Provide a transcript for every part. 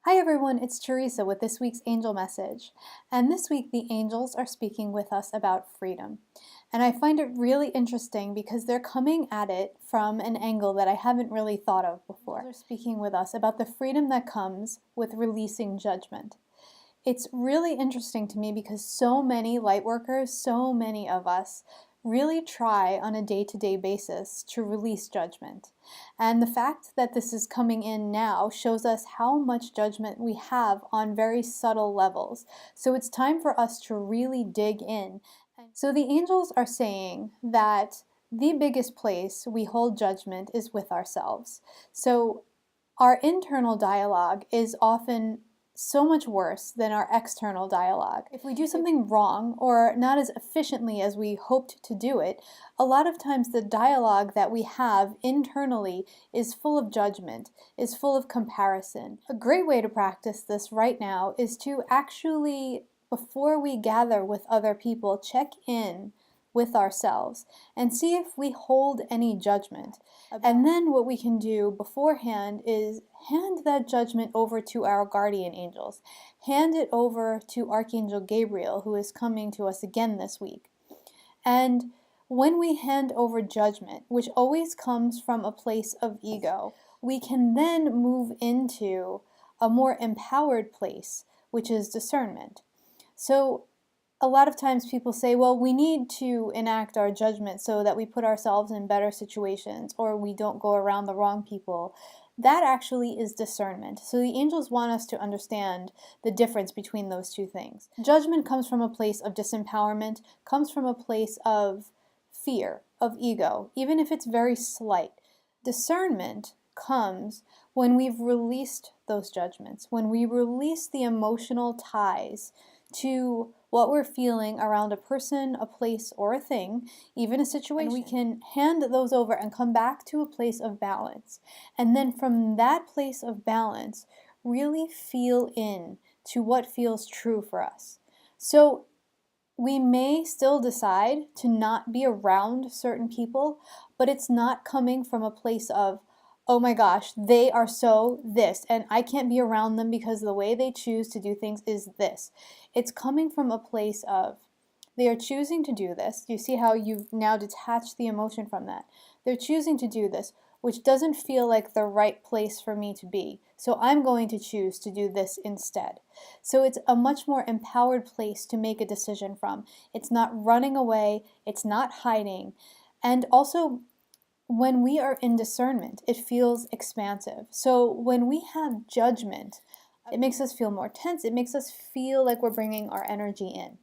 Hi everyone, it's Theresa with this week's angel message. And this week the angels are speaking with us about freedom. And I find it really interesting because they're coming at it from an angle that I haven't really thought of before. They're speaking with us about the freedom that comes with releasing judgment. It's really interesting to me because so many light workers, so many of us, really try on a day-to-day basis to release judgment. And the fact that this is coming in now shows us how much judgment we have on very subtle levels. So it's time for us to really dig in. So the angels are saying that the biggest place we hold judgment is with ourselves. So our internal dialogue is often so much worse than our external dialogue. If we do something wrong or not as efficiently as we hoped to do it, a lot of times the dialogue that we have internally is full of judgment, is full of comparison. A great way to practice this right now is to actually, before we gather with other people, check in with ourselves and see if we hold any judgment. And then what we can do beforehand is hand that judgment over to our guardian angels. Hand it over to Archangel Gabriel, who is coming to us again this week. And when we hand over judgment, which always comes from a place of ego, we can then move into a more empowered place, which is discernment. So a lot of times people say, well, we need to enact our judgment so that we put ourselves in better situations or we don't go around the wrong people. That actually is discernment. So the angels want us to understand the difference between those two things. Judgment comes from a place of disempowerment, comes from a place of fear, of ego, even if it's very slight. Discernment comes when we've released those judgments, when we release the emotional ties to what we're feeling around a person, a place, or a thing, even a situation. And we can hand those over and come back to a place of balance. And then from that place of balance, really feel in to what feels true for us. So we may still decide to not be around certain people, but it's not coming from a place of, oh my gosh, they are so this, and I can't be around them because the way they choose to do things is this. It's coming from a place of, they are choosing to do this. You see how you've now detached the emotion from that. They're choosing to do this, which doesn't feel like the right place for me to be. So I'm going to choose to do this instead. So it's a much more empowered place to make a decision from. It's not running away, it's not hiding. And also, when we are in discernment, it feels expansive. So when we have judgment, it makes us feel more tense. It makes us feel like we're bringing our energy in.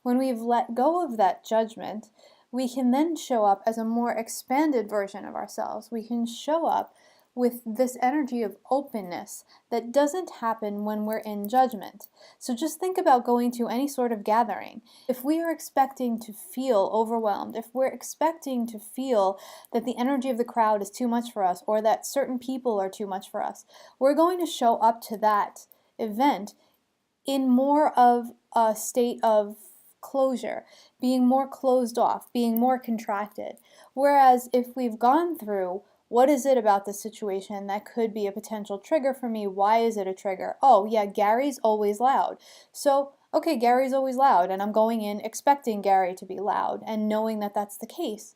When we've let go of that judgment, we can then show up as a more expanded version of ourselves. We can show up with this energy of openness that doesn't happen when we're in judgment. So just think about going to any sort of gathering. If we are expecting to feel overwhelmed, if we're expecting to feel that the energy of the crowd is too much for us or that certain people are too much for us, we're going to show up to that event in more of a state of closure, being more closed off, being more contracted. Whereas if we've gone through, what is it about this situation that could be a potential trigger for me? Why is it a trigger? Oh yeah, Gary's always loud. So, okay, Gary's always loud, and I'm going in expecting Gary to be loud and knowing that that's the case.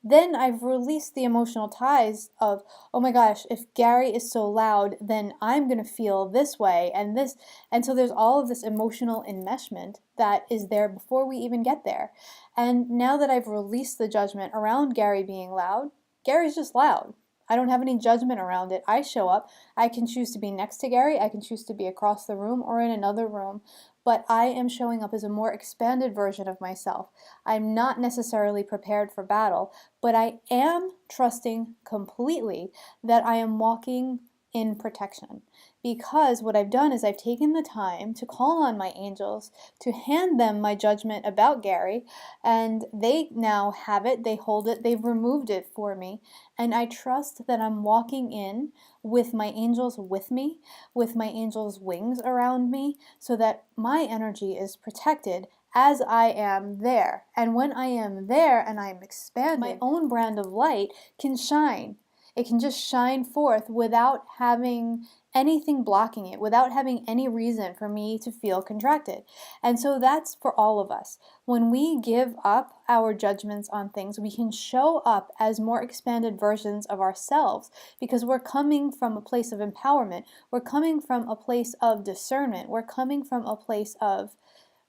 Then I've released the emotional ties of, oh my gosh, if Gary is so loud, then I'm going to feel this way and this. And so there's all of this emotional enmeshment that is there before we even get there. And now that I've released the judgment around Gary being loud, Gary's just loud. I don't have any judgment around it. I show up. I can choose to be next to Gary. I can choose to be across the room or in another room. But I am showing up as a more expanded version of myself. I'm not necessarily prepared for battle, but I am trusting completely that I am walking in protection. Because what I've done is I've taken the time to call on my angels, to hand them my judgment about Gary, and they now have it, they hold it, they've removed it for me, and I trust that I'm walking in with my angels with me, with my angels' wings around me, so that my energy is protected as I am there. And when I am there and I'm expanded, my own brand of light can shine. It can just shine forth without having anything blocking it, without having any reason for me to feel contracted. And so that's for all of us. When we give up our judgments on things, we can show up as more expanded versions of ourselves because we're coming from a place of empowerment. We're coming from a place of discernment. We're coming from a place of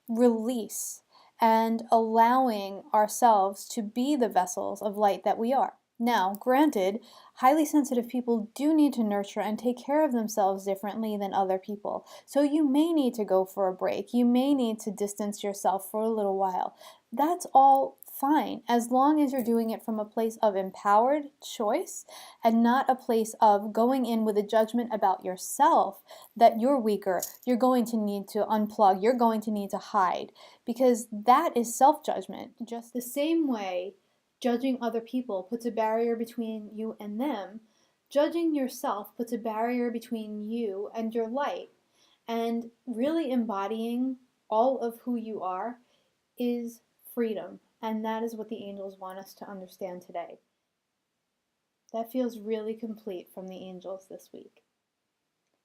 release and allowing ourselves to be the vessels of light that we are. Now, granted, highly sensitive people do need to nurture and take care of themselves differently than other people. So you may need to go for a break. You may need to distance yourself for a little while. That's all fine, as long as you're doing it from a place of empowered choice and not a place of going in with a judgment about yourself that you're weaker, you're going to need to unplug, you're going to need to hide, because that is self-judgment. Just the same way judging other people puts a barrier between you and them, judging yourself puts a barrier between you and your light. And really embodying all of who you are is freedom. And that is what the angels want us to understand today. That feels really complete from the angels this week.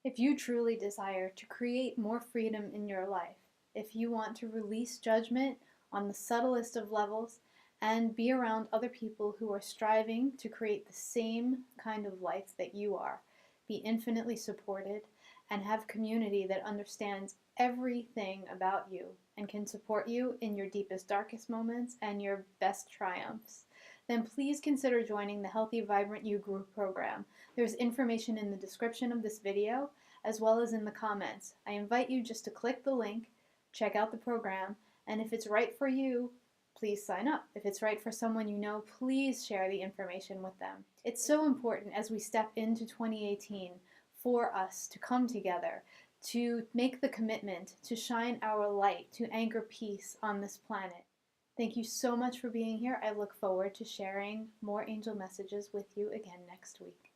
If you truly desire to create more freedom in your life, if you want to release judgment on the subtlest of levels and be around other people who are striving to create the same kind of life that you are, be infinitely supported, and have community that understands everything about you and can support you in your deepest, darkest moments and your best triumphs, then please consider joining the Healthy Vibrant You group program. There's information in the description of this video as well as in the comments. I invite you just to click the link, check out the program, and if it's right for you, please sign up. If it's right for someone you know, please share the information with them. It's so important as we step into 2018 for us to come together, to make the commitment to shine our light, to anchor peace on this planet. Thank you so much for being here. I look forward to sharing more angel messages with you again next week.